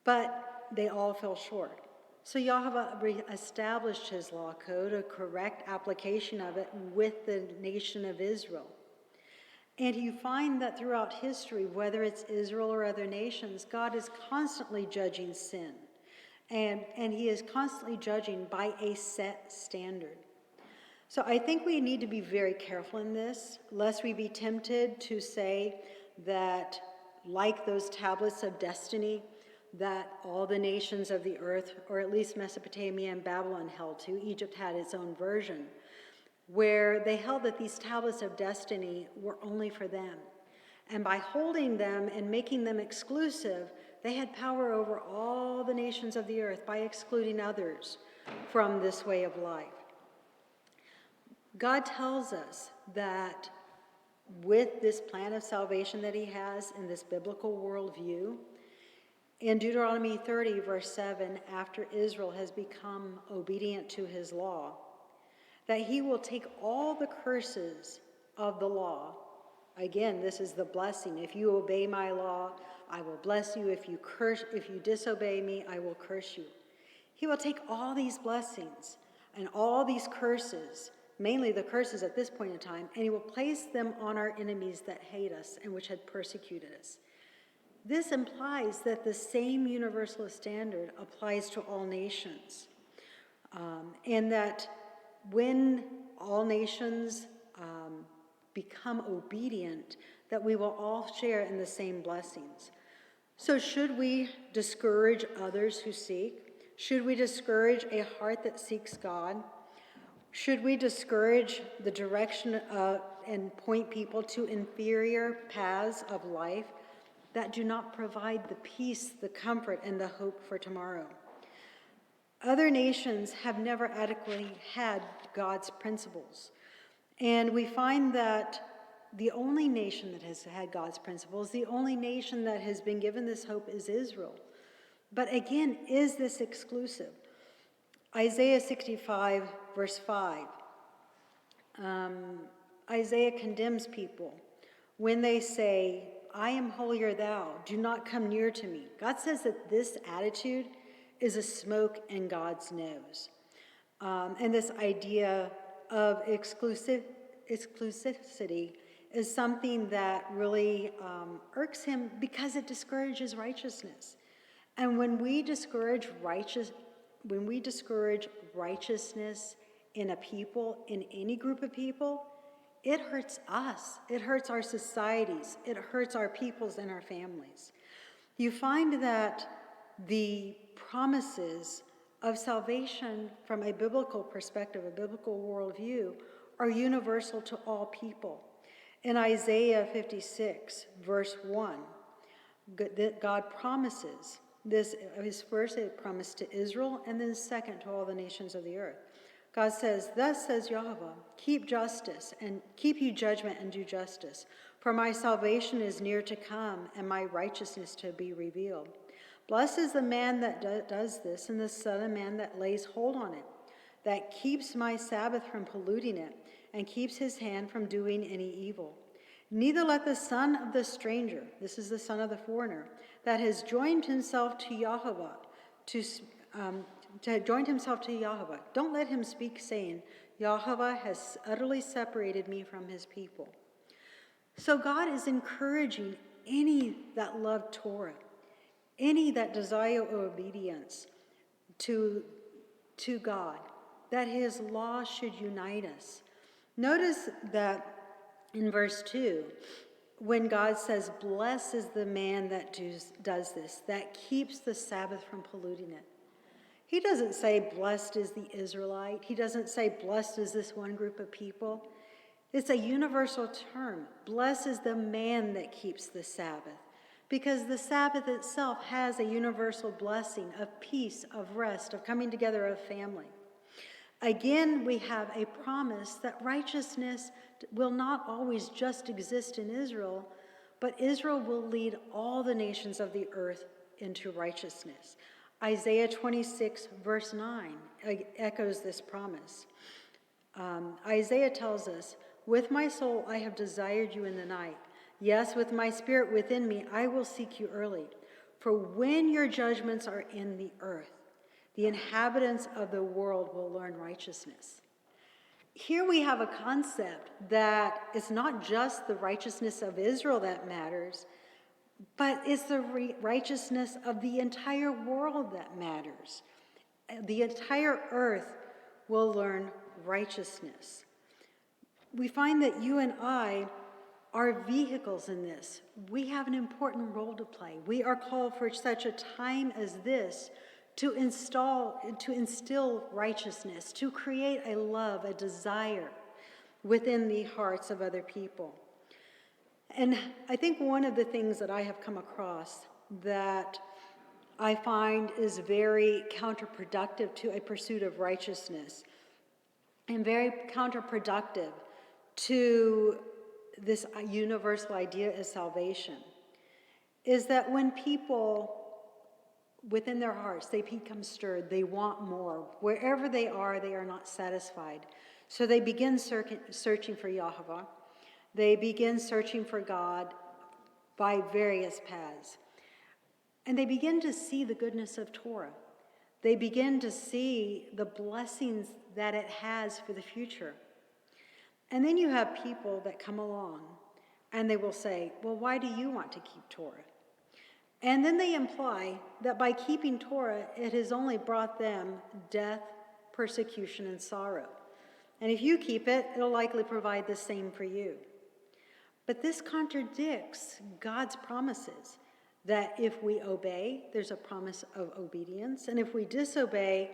But they all fell short. So Yahweh established his law code, a correct application of it with the nation of Israel. And you find that throughout history, whether it's Israel or other nations, God is constantly judging sin. And he is constantly judging by a set standard. So I think we need to be very careful in this, lest we be tempted to say that, like those tablets of destiny, that all the nations of the earth, or at least Mesopotamia and Babylon held to, Egypt had its own version, where they held that these tablets of destiny were only for them. And by holding them and making them exclusive, they had power over all the nations of the earth by excluding others from this way of life. God tells us that with this plan of salvation that he has in this biblical worldview, in Deuteronomy 30, verse 7, after Israel has become obedient to his law, that he will take all the curses of the law. Again, this is the blessing. If you obey my law, I will bless you. If you disobey me, I will curse you. He will take all these blessings and all these curses, mainly the curses at this point in time, and he will place them on our enemies that hate us and which had persecuted us. This implies that the same universalist standard applies to all nations, and that when all nations become obedient, that we will all share in the same blessings. So should we discourage others who seek? Should we discourage a heart that seeks God? Should we discourage the direction and point people to inferior paths of life that do not provide the peace, the comfort, and the hope for tomorrow? Other nations have never adequately had God's principles. And we find that the only nation that has had God's principles, the only nation that has been given this hope is Israel. But again, is this exclusive? Isaiah 65, verse 5. Isaiah condemns people when they say, I am holier thou, do not come near to me. God says that this attitude is a smoke in God's nose. And this idea of exclusivity is something that really irks him because it discourages righteousness. And when we discourage righteousness in a people, in any group of people, it hurts us. It hurts our societies. It hurts our peoples and our families. You find that the promises of salvation from a biblical perspective, a biblical worldview, are universal to all people. In Isaiah 56, verse 1, God promises this. His first promise to Israel, and then second to all the nations of the earth. God says, thus says Yahweh, keep justice and keep you judgment and do justice, for my salvation is near to come and my righteousness to be revealed. Blessed is the man that does this and the son of man that lays hold on it, that keeps my Sabbath from polluting it and keeps his hand from doing any evil. Neither let the son of the stranger, this is the son of the foreigner, that has joined himself to Yahweh, don't let him speak, saying, Yahweh has utterly separated me from his people. So God is encouraging any that love Torah, any that desire obedience to God, that his law should unite us. Notice that in verse 2, when God says, blessed is the man that does this, that keeps the Sabbath from polluting it. He doesn't say blessed is the Israelite. He doesn't say blessed is this one group of people. It's a universal term. Blessed is the man that keeps the Sabbath, because the Sabbath itself has a universal blessing of peace, of rest, of coming together of family. Again, we have a promise that righteousness will not always just exist in Israel, but Israel will lead all the nations of the earth into righteousness. Isaiah 26, verse 9 echoes this promise. Isaiah tells us, with my soul I have desired you in the night. Yes, with my spirit within me I will seek you early. For when your judgments are in the earth, The inhabitants of the world will learn righteousness. Here we have a concept that it's not just the righteousness of Israel that matters, but it's the righteousness of the entire world that matters. The entire earth will learn righteousness. We find that you and I are vehicles in this. We have an important role to play. We are called for such a time as this to instill righteousness, to create a love, a desire within the hearts of other people. And I think one of the things that I have come across that I find is very counterproductive to a pursuit of righteousness and very counterproductive to this universal idea of salvation is that when people within their hearts, they become stirred, they want more. Wherever they are not satisfied. So they begin searching for Yahweh. They begin searching for God by various paths. And they begin to see the goodness of Torah. They begin to see the blessings that it has for the future. And then you have people that come along and they will say, well, why do you want to keep Torah? And then they imply that by keeping Torah, it has only brought them death, persecution, and sorrow. And if you keep it, it'll likely provide the same for you. But this contradicts God's promises that if we obey, there's a promise of obedience. And if we disobey,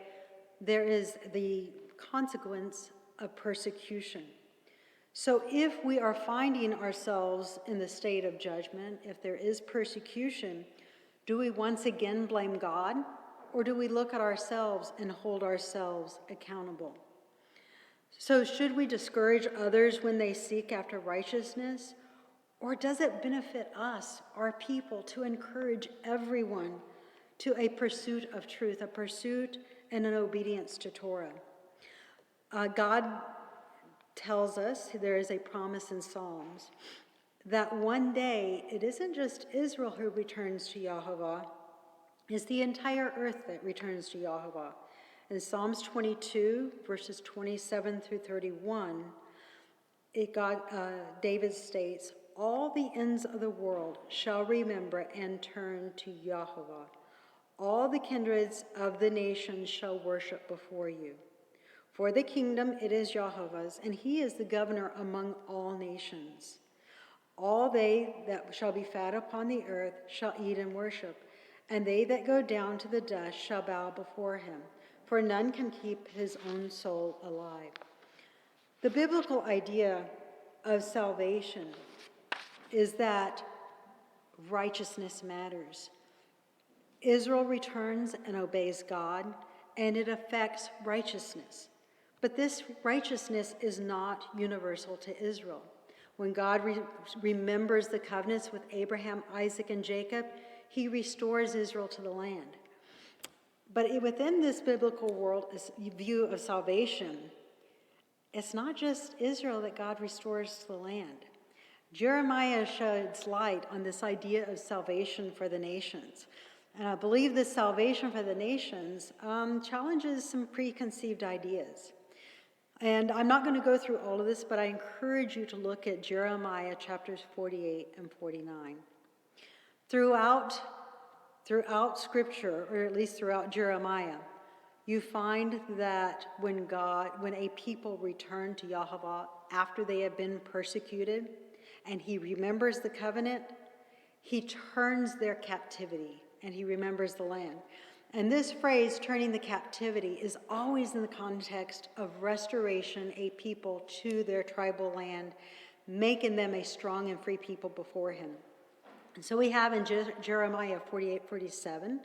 there is the consequence of persecution. So if we are finding ourselves in the state of judgment, if there is persecution, do we once again blame God, or do we look at ourselves and hold ourselves accountable? So should we discourage others when they seek after righteousness, or does it benefit us, our people, to encourage everyone to a pursuit of truth, a pursuit and an obedience to Torah? God tells us, there is a promise in Psalms, that one day it isn't just Israel who returns to Yahweh, it's the entire earth that returns to Yahweh. In Psalms 22, verses 27 through 31, David states, all the ends of the world shall remember and turn to Yahweh. All the kindreds of the nations shall worship before you. For the kingdom it is Yahweh's, and he is the governor among all nations. All they that shall be fat upon the earth shall eat and worship, and they that go down to the dust shall bow before him, for none can keep his own soul alive. The biblical idea of salvation is that righteousness matters. Israel returns and obeys God, and it affects righteousness. But this righteousness is not universal to Israel. When God remembers the covenants with Abraham, Isaac, and Jacob, he restores Israel to the land. But within this biblical world view of salvation, it's not just Israel that God restores to the land. Jeremiah sheds light on this idea of salvation for the nations. And I believe this salvation for the nations challenges some preconceived ideas. And I'm not going to go through all of this, but I encourage you to look at Jeremiah chapters 48 and 49. Throughout Scripture, or at least throughout Jeremiah, you find that when a people return to Yahweh after they have been persecuted, and he remembers the covenant, he turns their captivity, and he remembers the land. And this phrase, turning the captivity, is always in the context of restoration, a people to their tribal land, making them a strong and free people before him. And so we have in Jeremiah 48:47,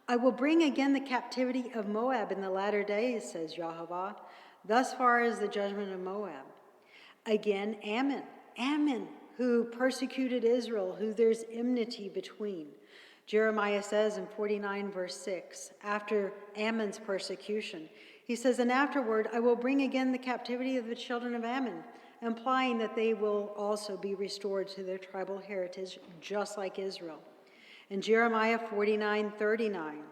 I will bring again the captivity of Moab in the latter days, says Yahweh. Thus far is the judgment of Moab. Again, Ammon, who persecuted Israel, who there's enmity between. Jeremiah says in 49 verse 6, after Ammon's persecution, he says, and afterward I will bring again the captivity of the children of Ammon, implying that they will also be restored to their tribal heritage, just like Israel. In Jeremiah 49:39,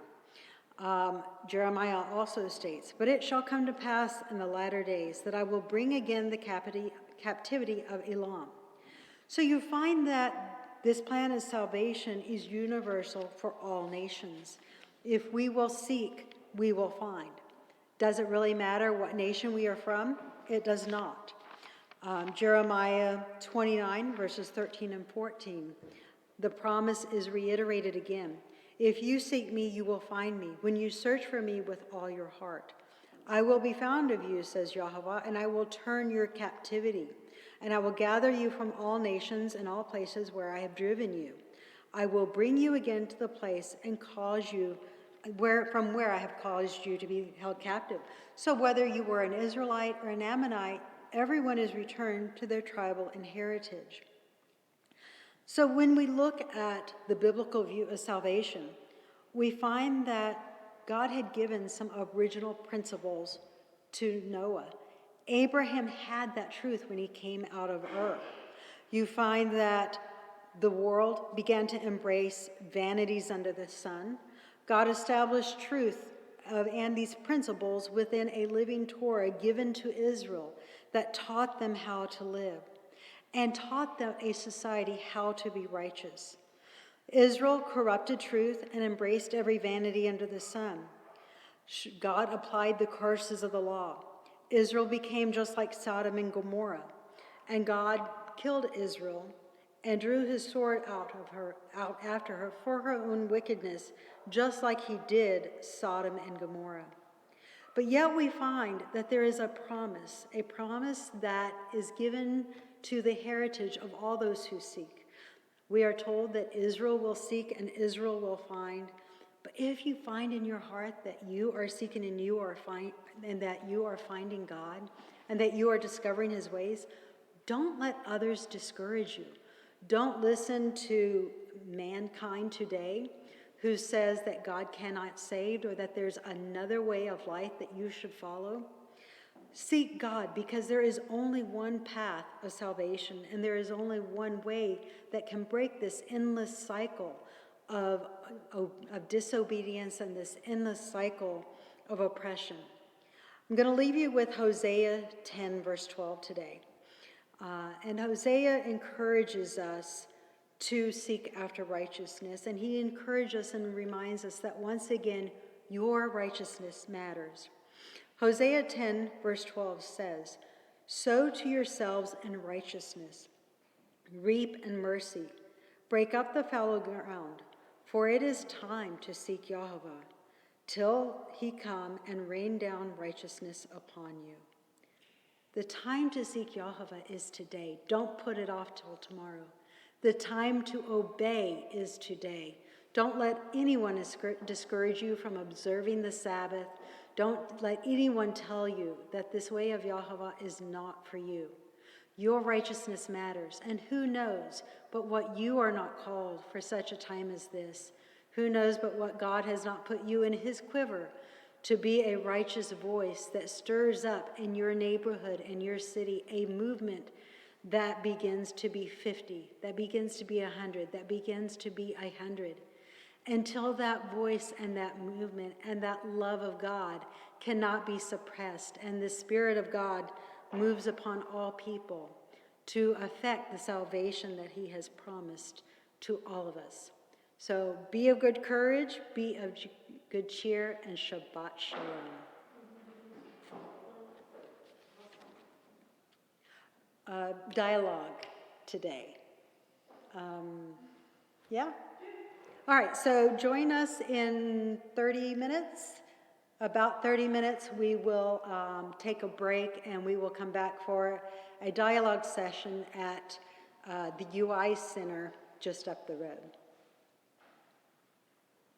Jeremiah also states, "But it shall come to pass in the latter days that I will bring again the captivity of Elam." So you find that this plan of salvation is universal for all nations. If we will seek, we will find. Does it really matter what nation we are from? It does not. Jeremiah 29, verses 13 and 14. The promise is reiterated again. "If you seek me, you will find me, when you search for me with all your heart. I will be found of you, says Yahweh, and I will turn your captivity. And I will gather you from all nations and all places where I have driven you. I will bring you again to the place and cause you from where I have caused you to be held captive." So whether you were an Israelite or an Ammonite, everyone is returned to their tribal and heritage. So when we look at the biblical view of salvation, we find that God had given some original principles to Noah. Abraham had that truth when he came out of Ur. You find that the world began to embrace vanities under the sun. God established truth and these principles within a living Torah given to Israel that taught them how to live and taught them a society how to be righteous. Israel corrupted truth and embraced every vanity under the sun. God applied the curses of the law. Israel became just like Sodom and Gomorrah, and God killed Israel and drew his sword out after her for her own wickedness, just like he did Sodom and Gomorrah. But yet we find that there is a promise that is given to the heritage of all those who seek. We are told that Israel will seek and Israel will find. But if you find in your heart that you are seeking and that you are finding God and that you are discovering his ways, don't let others discourage you. Don't listen to mankind today who says that God cannot save or that there's another way of life that you should follow. Seek God, because there is only one path of salvation, and there is only one way that can break this endless cycle of disobedience and this endless cycle of oppression. I'm going to leave you with Hosea 10, verse 12 today. And Hosea encourages us to seek after righteousness, and he encourages us and reminds us that once again, your righteousness matters. Hosea 10, verse 12 says, "Sow to yourselves in righteousness, reap in mercy, break up the fallow ground, for it is time to seek Yahweh, till he come and rain down righteousness upon you." The time to seek Yahweh is today. Don't put it off till tomorrow. The time to obey is today. Don't let anyone discourage you from observing the Sabbath. Don't let anyone tell you that this way of Yahweh is not for you. Your righteousness matters, and who knows but what you are not called for such a time as this? Who knows but what God has not put you in his quiver to be a righteous voice that stirs up in your neighborhood and your city a movement that begins to be 50, that begins to be 100, that begins to be 100. Until that voice and that movement and that love of God cannot be suppressed, and the Spirit of God moves upon all people to effect the salvation that he has promised to all of us. So be of good courage, be of good cheer, and Shabbat Shalom. Dialogue today. Yeah? All right, so join us in 30 minutes. About 30 minutes, we will take a break, and we will come back for a dialogue session at the UI Center just up the road.